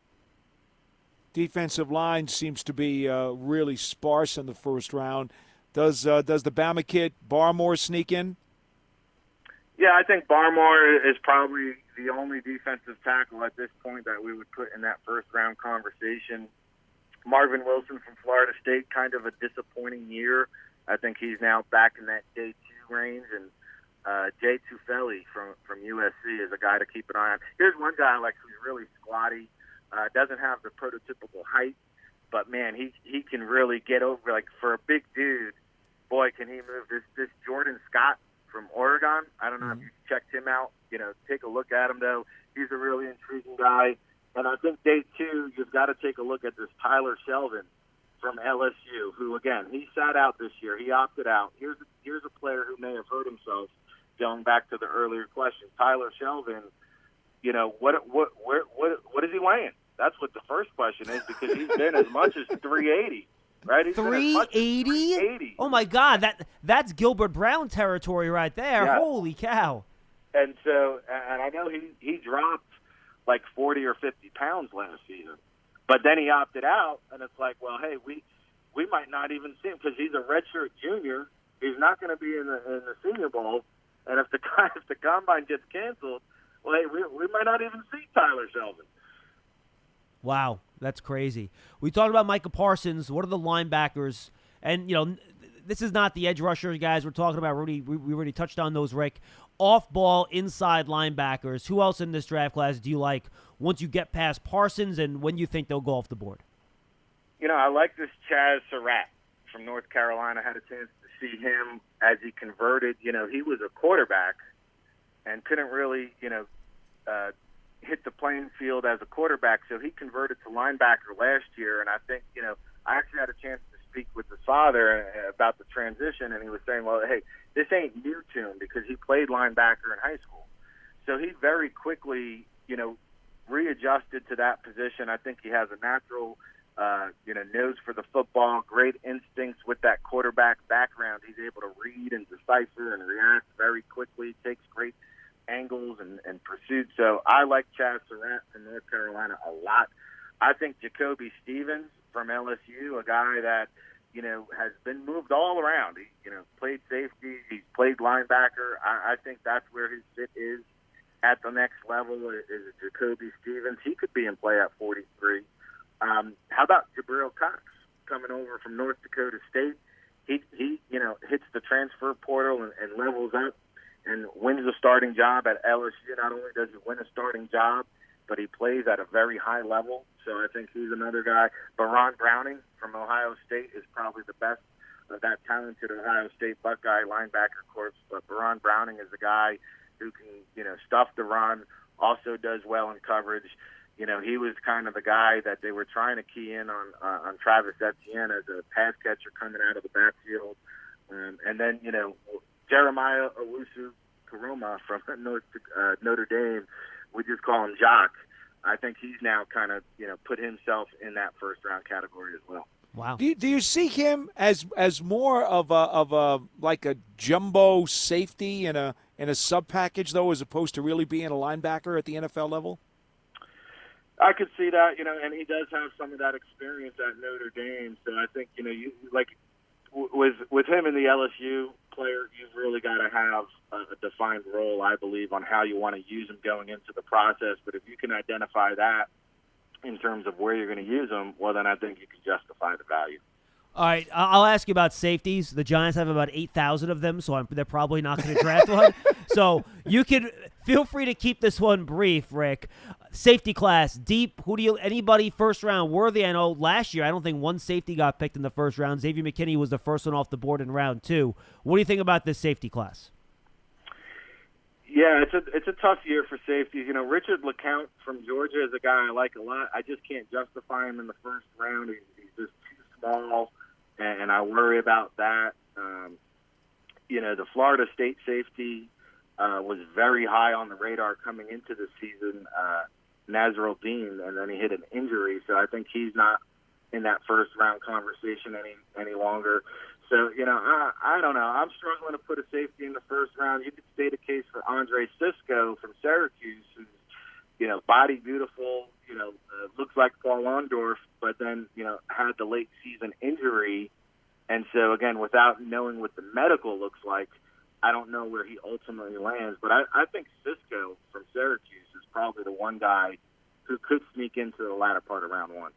Defensive line seems to be really sparse in the first round. Does the Bama kid Barmore sneak in? Yeah, I think Barmore is probably the only defensive tackle at this point that we would put in that first-round conversation. Marvin Wilson from Florida State, kind of a disappointing year. I think he's now back in that day 2 range. And Jay Tufele from USC is a guy to keep an eye on. Here's one guy who's really squatty, doesn't have the prototypical height, but, man, he can really get over. For a big dude, boy, can he move. This Jordan Scott from Oregon, I don't know if you checked him out. Take a look at him, though. He's a really intriguing guy. And I think day 2, you've got to take a look at this Tyler Shelvin from LSU, who, again, he sat out this year. He opted out. Here's a player who may have hurt himself, going back to the earlier question. Tyler Shelvin, what is he weighing? That's what the first question is, because he's been as much as 380, right? He's 380? 380. Oh, my God. That's Gilbert Brown territory right there. Yeah. Holy cow. And so, and I know he dropped 40 or 50 pounds last season. But then he opted out, and it's like, well, hey, we might not even see him because he's a redshirt junior. He's not going to be in the Senior Bowl. And if the combine gets canceled, well, hey, we might not even see Tyler Shelvin. Wow, that's crazy. We talked about Micah Parsons. What are the linebackers? And, this is not the edge rushers, guys. We're talking about Rudy. We already touched on those, Rick. Off-ball, inside linebackers. Who else in this draft class do you like once you get past Parsons, and when you think they'll go off the board? I like this Chaz Surratt from North Carolina. I had a chance to see him as he converted. He was a quarterback and couldn't really, hit the playing field as a quarterback, so he converted to linebacker last year. And I think, I actually had a chance to speak with his father about the transition, and he was saying, well, hey, this ain't new to him because he played linebacker in high school. So he very quickly, readjusted to that position. I think he has a natural, nose for the football, great instincts with that quarterback background. He's able to read and decipher and react very quickly, takes great angles and pursuit. So I like Chaz Surratt from North Carolina a lot. I think Jacoby Stevens from LSU, a guy that, has been moved all around. He, played safety. He's played linebacker. I think that's where his fit is at the next level is Jacoby Stevens. He could be in play at 43. How about Jabril Cox coming over from North Dakota State? He hits the transfer portal and levels up. and wins a starting job at LSU. Not only does he win a starting job, but he plays at a very high level. So I think he's another guy. Baron Browning from Ohio State is probably the best of that talented Ohio State Buckeye linebacker corps. But Baron Browning is a guy who can, stuff the run, also does well in coverage. He was kind of the guy that they were trying to key in on Travis Etienne as a pass catcher coming out of the backfield. And then, Jeremiah Owusu-Koroma from Notre Dame, we just call him Jock. I think he's now kind of, put himself in that first-round category as well. Wow. Do you see him as more of a like a jumbo safety in a sub package though, as opposed to really being a linebacker at the NFL level? I could see that, and he does have some of that experience at Notre Dame. So I think, with him in the LSU player, you've really got to have a defined role, I believe, on how you want to use him going into the process. But if you can identify that in terms of where you're going to use him, well, then I think you can justify the value. All right, I'll ask you about safeties. The Giants have about 8,000 of them, so they're probably not going to draft one. So you can feel free to keep this one brief, Rick. Safety class, deep. Anybody first round worthy? I know last year I don't think one safety got picked in the first round. Xavier McKinney was the first one off the board in round 2. What do you think about this safety class? Yeah, it's a tough year for safeties. Richard LeCounte from Georgia is a guy I like a lot. I just can't justify him in the first round. He's just too small, and I worry about that. The Florida State safety was very high on the radar coming into the season, Nazrul Dean, and then he hit an injury, so I think he's not in that first-round conversation any longer. So, I don't know. I'm struggling to put a safety in the first round. You could state a case for Andre Sisco from Syracuse, who's, body beautiful, looks like Paul Orndorff, but then, had the late season injury. And so, again, without knowing what the medical looks like, I don't know where he ultimately lands. But I think Sisco from Syracuse is probably the one guy who could sneak into the latter part of round 1.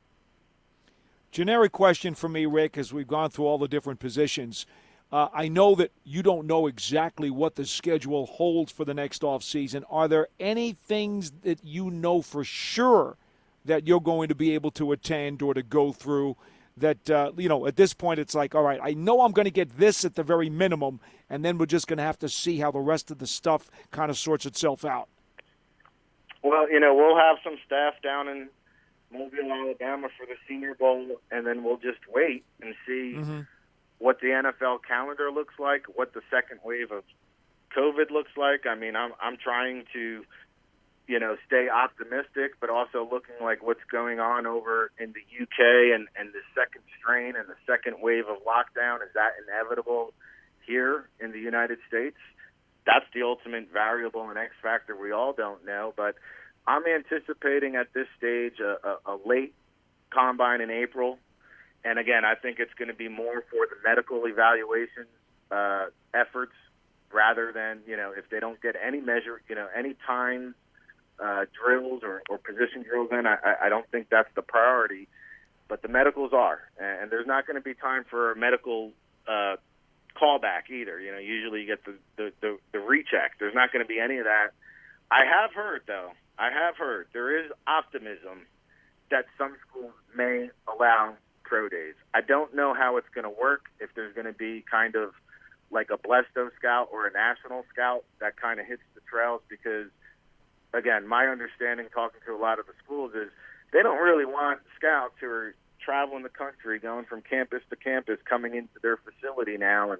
Generic question for me, Rick, as we've gone through all the different positions. I know that you don't know exactly what the schedule holds for the next offseason. Are there any things that you know for sure that you're going to be able to attend or to go through that, at this point it's like, all right, I know I'm going to get this at the very minimum, and then we're just going to have to see how the rest of the stuff kind of sorts itself out? Well, we'll have some staff down in Mobile, Alabama for the Senior Bowl, and then we'll just wait and see what the NFL calendar looks like, what the second wave of COVID looks like. I mean, I'm trying to, stay optimistic, but also looking like what's going on over in the UK and the second strain and the second wave of lockdown. Is that inevitable here in the United States? That's the ultimate variable and X factor we all don't know, but I'm anticipating at this stage a late combine in April. And again, I think it's going to be more for the medical evaluation efforts rather than, if they don't get any any time drills or position drills in, I don't think that's the priority. But the medicals are. And there's not going to be time for a medical callback either. Usually you get the recheck. There's not going to be any of that. I have heard there is optimism that some schools may allow pro days. I don't know how it's going to work, if there's going to be kind of like a Blesto scout or a national scout that kind of hits the trails, because, again, my understanding talking to a lot of the schools is they don't really want scouts who are traveling the country, going from campus to campus, coming into their facility now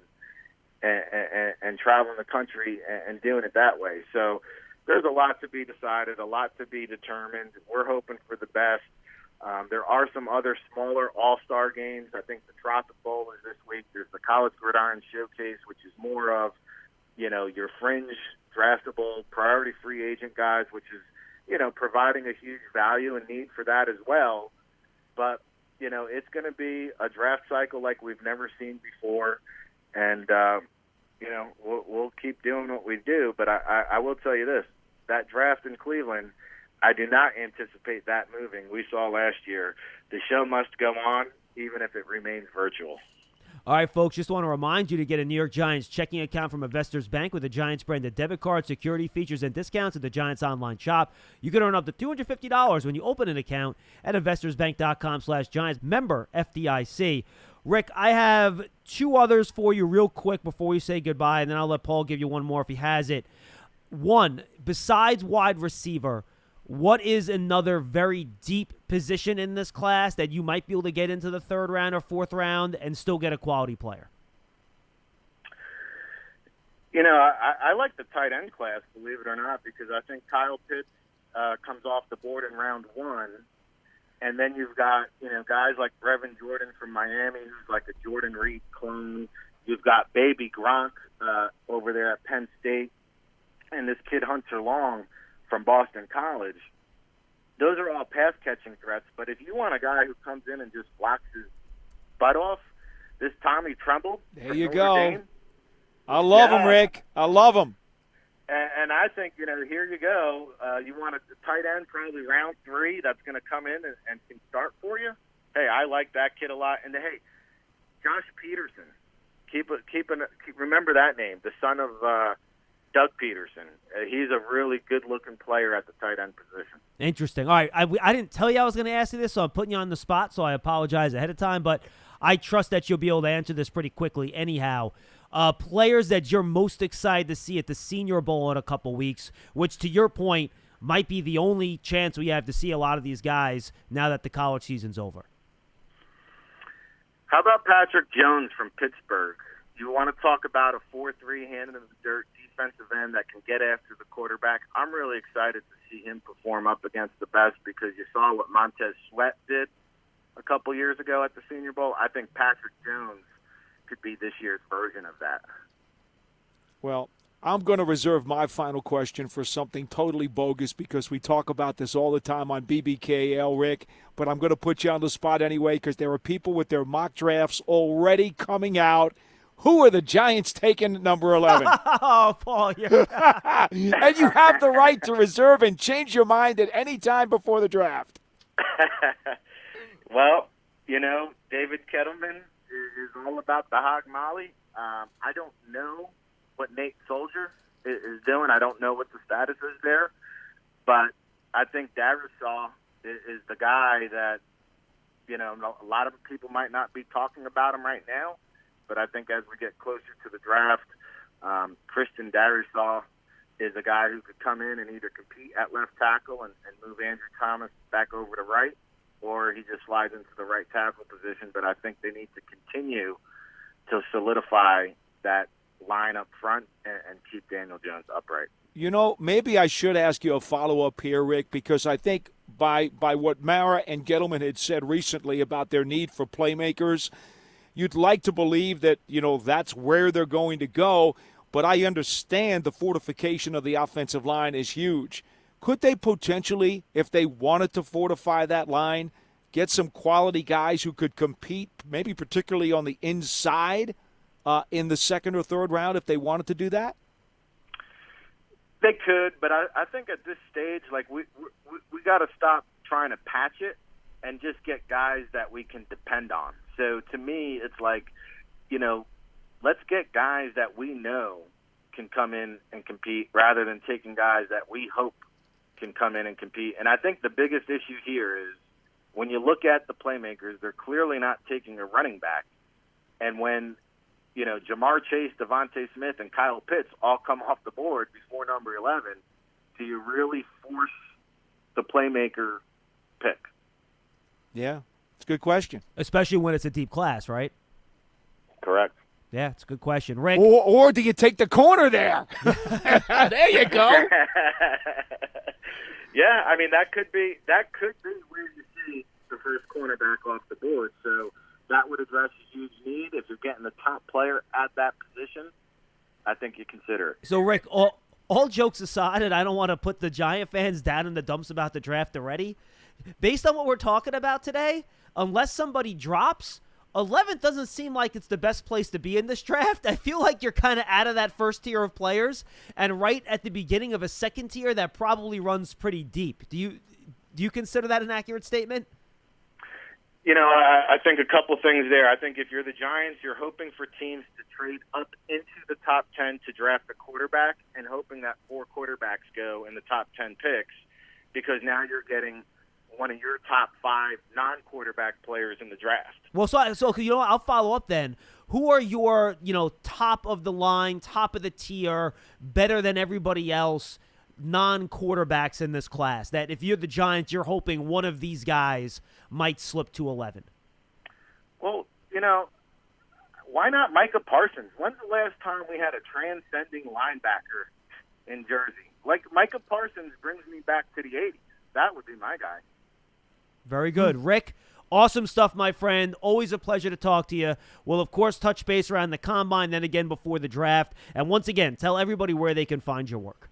and traveling the country and doing it that way. So there's a lot to be decided, a lot to be determined. We're hoping for the best. There are some other smaller all-star games. I think the Tropic Bowl is this week. There's the College Gridiron Showcase, which is more of, your fringe draftable priority free agent guys, which is, providing a huge value and need for that as well. But, it's going to be a draft cycle like we've never seen before. And, we'll keep doing what we do. But I will tell you this, that draft in Cleveland, I do not anticipate that moving. We saw last year. The show must go on, even if it remains virtual. All right, folks, just want to remind you to get a New York Giants checking account from Investors Bank with a Giants-branded debit card, security features, and discounts at the Giants online shop. You can earn up to $250 when you open an account at investorsbank.com/Giants. Member FDIC. Rick, I have two others for you real quick before we say goodbye, and then I'll let Paul give you one more if he has it. One, besides wide receiver, what is another very deep position in this class that you might be able to get into the third round or fourth round and still get a quality player? You know, I like the tight end class, believe it or not, because I think Kyle Pitts comes off the board in round 1. And then you've got, guys like Brevin Jordan from Miami, who's like a Jordan Reed clone. You've got baby Gronk over there at Penn State. And this kid Hunter Long from Boston College. Those are all pass-catching threats. But if you want a guy who comes in and just blocks his butt off, this Tommy Tremble. There you go. I love him, Rick. I love him. And I think, here you go. You want a tight end, probably round 3, that's going to come in and can start for you. Hey, I like that kid a lot. And, hey, Josh Peterson. Remember that name, the son of Doug Peterson. He's a really good-looking player at the tight end position. Interesting. All right, I didn't tell you I was going to ask you this, so I'm putting you on the spot, so I apologize ahead of time, but I trust that you'll be able to answer this pretty quickly anyhow. Players that you're most excited to see at the Senior Bowl in a couple weeks, which, to your point, might be the only chance we have to see a lot of these guys now that the college season's over. How about Patrick Jones from Pittsburgh? You want to talk about a 4-3 hand in the dirt defensive end that can get after the quarterback? I'm really excited to see him perform up against the best because you saw what Montez Sweat did a couple years ago at the Senior Bowl. I think Patrick Jones could be this year's version of that. Well, I'm going to reserve my final question for something totally bogus because we talk about this all the time on BBKL, Rick, but I'm going to put you on the spot anyway because there are people with their mock drafts already coming out. Who are the Giants taking at number 11? Oh, Paul, and you have the right to reserve and change your mind at any time before the draft. Well, David Kettleman is all about the hog molly. I don't know what Nate Soldier is doing. I don't know what the status is there. But I think Darisaw is the guy that, a lot of people might not be talking about him right now. But I think as we get closer to the draft, Christian Darisaw is a guy who could come in and either compete at left tackle and move Andrew Thomas back over to right, or he just slides into the right tackle position. But I think they need to continue to solidify that line up front and keep Daniel Jones upright. Maybe I should ask you a follow-up here, Rick, because I think by what Mara and Gettleman had said recently about their need for playmakers, you'd like to believe that, that's where they're going to go, but I understand the fortification of the offensive line is huge. Could they potentially, if they wanted to fortify that line, get some quality guys who could compete, maybe particularly on the inside in the second or third round if they wanted to do that? They could, but I think at this stage, we got to stop trying to patch it and just get guys that we can depend on. So to me, it's let's get guys that we know can come in and compete rather than taking guys that we hope can come in and compete. And I think the biggest issue here is when you look at the playmakers, they're clearly not taking a running back. And when, Jamar Chase, Devontae Smith, and Kyle Pitts all come off the board before number 11, do you really force the playmaker pick? Yeah. It's a good question. Especially when it's a deep class, right? Correct. Yeah, it's a good question. Rick. Or do you take the corner there? There you go. Yeah, I mean that could be where you see the first cornerback off the board. So that would address a huge need. If you're getting the top player at that position, I think you consider it. So Rick, all jokes aside, and I don't want to put the Giant fans down in the dumps about the draft already. Based on what we're talking about today, unless somebody drops, 11th doesn't seem like it's the best place to be in this draft. I feel like you're kind of out of that first tier of players and right at the beginning of a second tier that probably runs pretty deep. Do you consider that an accurate statement? I think a couple things there. I think if you're the Giants, you're hoping for teams to trade up into the top 10 to draft a quarterback and hoping that 4 quarterbacks go in the top 10 picks, because now you're getting one of your top 5 non-quarterback players in the draft. Well, so I'll follow up then. Who are your, top of the line, top of the tier, better than everybody else, non-quarterbacks in this class, that if you're the Giants, you're hoping one of these guys might slip to 11? Well, why not Micah Parsons? When's the last time we had a transcending linebacker in Jersey? Like, Micah Parsons brings me back to the 80s. That would be my guy. Very good. Rick, awesome stuff, my friend. Always a pleasure to talk to you. We'll, of course, touch base around the Combine, then again before the draft. And once again, tell everybody where they can find your work.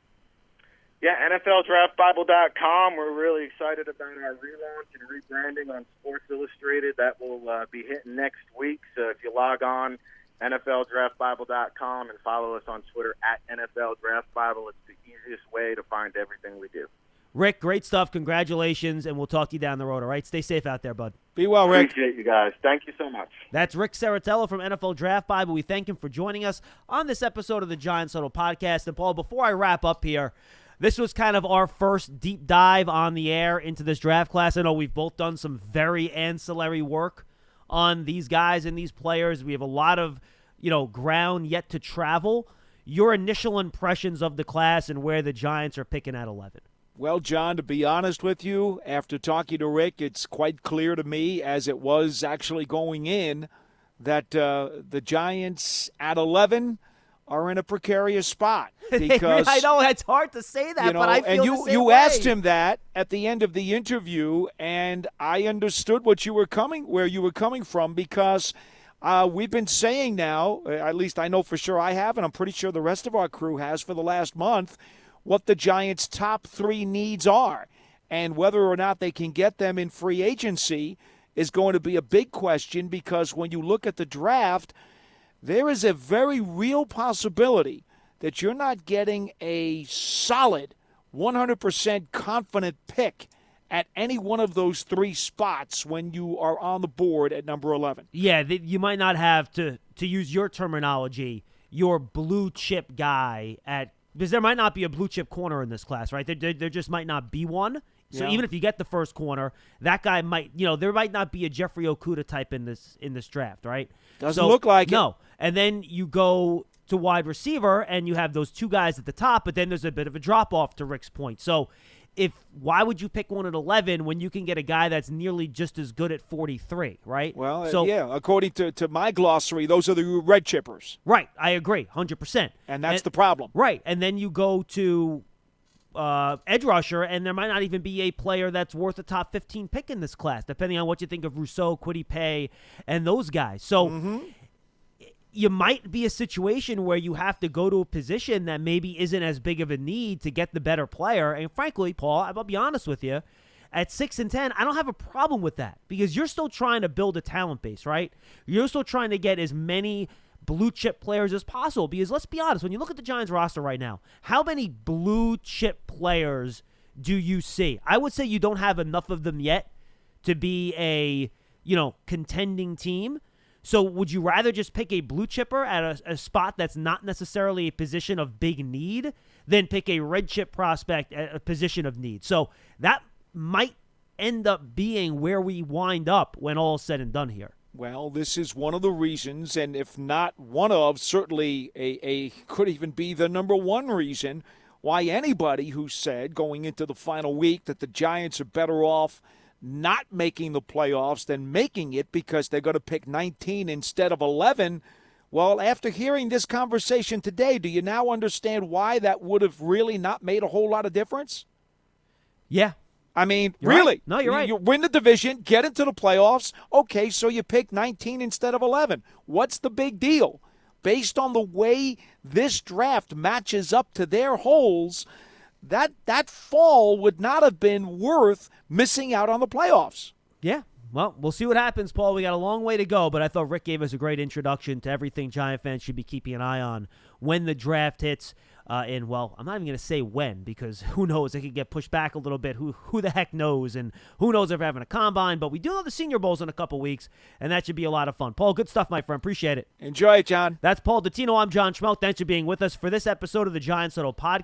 Yeah, NFLDraftBible.com. We're really excited about our relaunch and rebranding on Sports Illustrated. That will be hitting next week. So if you log on, NFLDraftBible.com, and follow us on Twitter at NFLDraftBible, it's the easiest way to find everything we do. Rick, great stuff. Congratulations, and we'll talk to you down the road, all right? Stay safe out there, bud. Be well, Rick. Appreciate you guys. Thank you so much. That's Ric Serritella from NFL Draft Bible. We thank him for joining us on this episode of the Giants Huddle podcast. And, Paul, before I wrap up here, this was kind of our first deep dive on the air into this draft class. I know we've both done some very ancillary work on these guys and these players. We have a lot of, ground yet to travel. Your initial impressions of the class and where the Giants are picking at 11. Well, John, to be honest with you, after talking to Rick, it's quite clear to me, as it was actually going in, that the Giants at 11 are in a precarious spot. Because I know it's hard to say that, but I feel the same you way. asked him that at the end of the interview, and I understood where you were coming from, because we've been saying now, at least I know for sure I have, and I'm pretty sure the rest of our crew has for the last month, what the Giants' top 3 needs are, and whether or not they can get them in free agency is going to be a big question, because when you look at the draft, there is a very real possibility that you're not getting a solid 100% confident pick at any one of those 3 spots when you are on the board at number 11. Yeah, you might not have, to use your terminology, your blue chip guy because there might not be a blue chip corner in this class, right? There just might not be one. So even if you get the first corner, that guy might, there might not be a Jeffrey Okudah type in this draft, right? Doesn't look like it. No. And then you go to wide receiver, and you have those 2 guys at the top, but then there's a bit of a drop-off, to Rick's point. So why would you pick one at 11 when you can get a guy that's nearly just as good at 43, right? Well, according to my glossary, those are the red chippers. Right, I agree, 100%. And that's the problem. Right, and then you go to edge rusher, and there might not even be a player that's worth a top 15 pick in this class, depending on what you think of Rousseau, Kwity Paye, and those guys. So you might be a situation where you have to go to a position that maybe isn't as big of a need to get the better player. And frankly, Paul, I'll be honest with you, at 6 and 10, I don't have a problem with that, because you're still trying to build a talent base, right? You're still trying to get as many blue chip players as possible, because let's be honest, when you look at the Giants roster right now, how many blue chip players do you see? I would say you don't have enough of them yet to be a, contending team. So would you rather just pick a blue chipper at a spot that's not necessarily a position of big need than pick a red chip prospect at a position of need? So that might end up being where we wind up when all is said and done here. Well, this is one of the reasons, and if not one of, certainly a could even be the number one reason why anybody who said going into the final week that the Giants are better off not making the playoffs than making it because they're going to pick 19 instead of 11. Well, after hearing this conversation today, do you now understand why that would have really not made a whole lot of difference? Yeah. I mean, You're really. Right. No, you're right. You win the division, get into the playoffs. Okay, so you pick 19 instead of 11. What's the big deal? Based on the way this draft matches up to their holes, that fall would not have been worth missing out on the playoffs. Yeah. Well, we'll see what happens, Paul. We got a long way to go, but I thought Rick gave us a great introduction to everything Giant fans should be keeping an eye on when the draft hits. well, I'm not even going to say when, because who knows? It could get pushed back a little bit. Who the heck knows? And who knows if we're having a combine. But we do have the Senior Bowls in a couple weeks, and that should be a lot of fun. Paul, good stuff, my friend. Appreciate it. Enjoy it, John. That's Paul Dottino. I'm John Schmeelk. Thanks for being with us for this episode of the Giants Huddle Podcast.